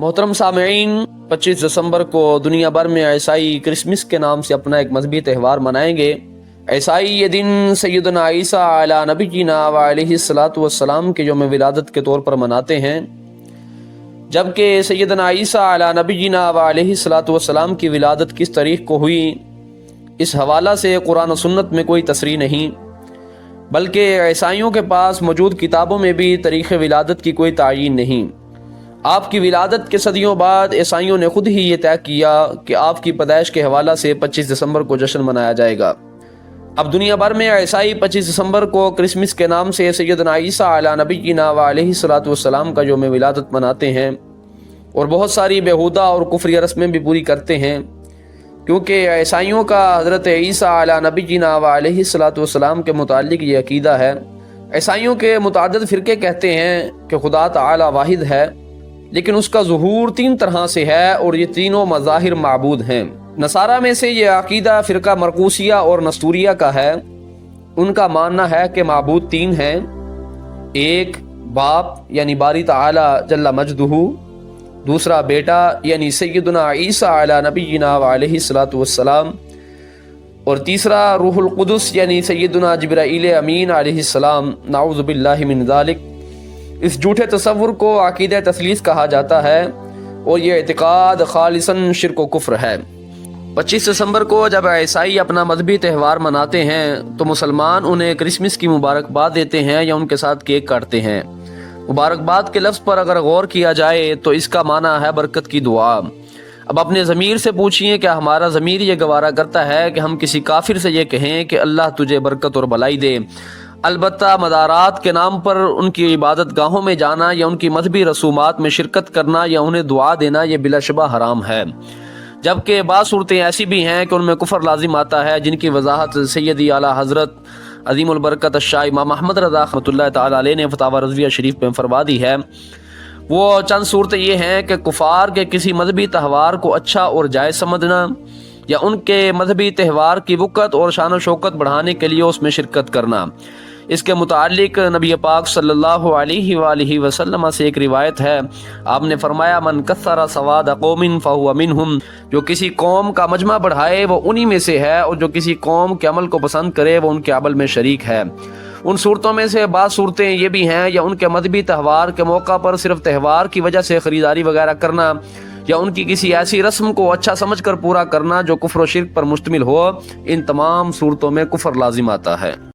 मोहतरम सामईन, 25 दिसंबर को दुनिया भर में ईसाई क्रिसमस के नाम से अपना एक मजहबी त्यौहार मनाएंगे। ईसाई ये दिन सैयदना ईसा अला नबीना व अलैहिस्सलातु वस्सलाम के यौम विलादत के तौर पर मनाते हैं, जबकि सैयदना ईसा अला नबीना व अलैहिस्सलातु वस्सलाम की विलादत किस तारीख को हुई, इस हवाला से कुरान और सुन्नत में कोई तसरीह नहीं, बल्कि ईसाइयों के पास मौजूद किताबों में भी तारीख़ विलादत की कोई तायीन नहीं। आपकी विलादत के सदियों बाद ईसाइयों ने खुद ही ये तय किया कि आपकी पैदाइश के हवाला से 25 दिसंबर को जश्न मनाया जाएगा। अब दुनिया भर में ईसाई 25 दिसंबर को क्रिसमस के नाम से सैयदना ईसा अला नबीना व अलैहिस्सलातु वस्सलाम का यौम विलादत मनाते हैं और बहुत सारी बेहुदा और कुफ्रिया रस्में भी पूरी करते हैं, क्योंकि ईसाइयों का हज़रत ईसा अला नबीना व अलैहिस्सलातु वस्सलाम के मुताल्लिक़ ये अक़ीदा है। ईसाइयों के मुतअद्दिद फ़िरक़े कहते हैं कि खुदा ताला वाहिद है, लेकिन उसका ज़ुहूर 3 तरह से है और ये तीनों मज़ाहिर माबूद हैं। नसारा में से ये अक़ीदा फ़िरका मरकूसिया और नस्तूरिया का है। उनका मानना है कि माबूद 3 हैं, एक बाप यानी बारी ताला जल्ला मजदुहू, दूसरा बेटा यानी सैयदना ईसा अला नबीना व अलैहिस्सलातु वस्सलाम, और तीसरा रूहुल कुदस यानी सैयदना जिब्राईल अमीन अलैहिस्सलाम, नाऊज़ु बिल्लाहि मिन ज़ालिक। इस झूठे तसव्वुर को अक़ीदा तस्लीस कहा जाता है और ये इतिक़ाद खालिसन शिर्क व कुफ्र है। 25 दिसंबर को जब ईसाई अपना मजहबी त्यौहार मनाते हैं तो मुसलमान उन्हें क्रिसमस की मुबारकबाद देते हैं या उनके साथ केक काटते हैं। मुबारकबाद के लफ्ज़ पर अगर गौर किया जाए तो इसका माना है बरकत की दुआ। अब अपने ज़मीर से पूछिए, क्या हमारा ज़मीर ये गवारा करता है कि हम किसी काफिर से ये कहें कि अल्लाह तुझे बरकत और भलाई दे? अलबत्ता मदारात के नाम पर उनकी इबादत गाहों में जाना या उनकी मजहबी रसूमात में शिरकत करना या उन्हें दुआ देना ये बिलाशुबा हराम है, जबकि बाज़ सूरतें ऐसी भी हैं कि उनमें कुफर लाजिम आता है, जिनकी वजाहत सैयदी आला हज़रत अज़ीमुल बरकत शाह इमाम अहमद रज़ा रहमतुल्लाह तआला अलैह ने फतावा रज़विया शरीफ में फरमा दी है। वो चंद सूरतें ये हैं कि कुफार के किसी मजहबी त्यौहार को अच्छा और जायज़ समझना या उनके मजहबी त्यौहार की वक़्त और शान व शौकत बढ़ाने के लिए उसमें शिरकत करना। इसके मुतालिक नबी पाक सल्लल्लाहु अलैहि वसल्लम से एक रिवायत है, आपने फरमाया, मन कस्सरा सवाद कौमिन फहुवा मिनहुम, जो किसी कौम का मजमा बढ़ाए वो उन्हीं में से है, और जो किसी कौम के अमल को पसंद करे वो उनके अमल में शरीक है। उन सूरतों में से बाज़ सूरतें ये भी हैं, या उनके मजहबी त्यौहार के मौका पर सिर्फ त्यौहार की वजह से ख़रीदारी वगैरह करना या उनकी किसी ऐसी रस्म को अच्छा समझकर पूरा करना जो कुफ्र व शिर्क पर मुश्तमिल हो। इन तमाम सूरतों में कुफ्र लाजिम आता है।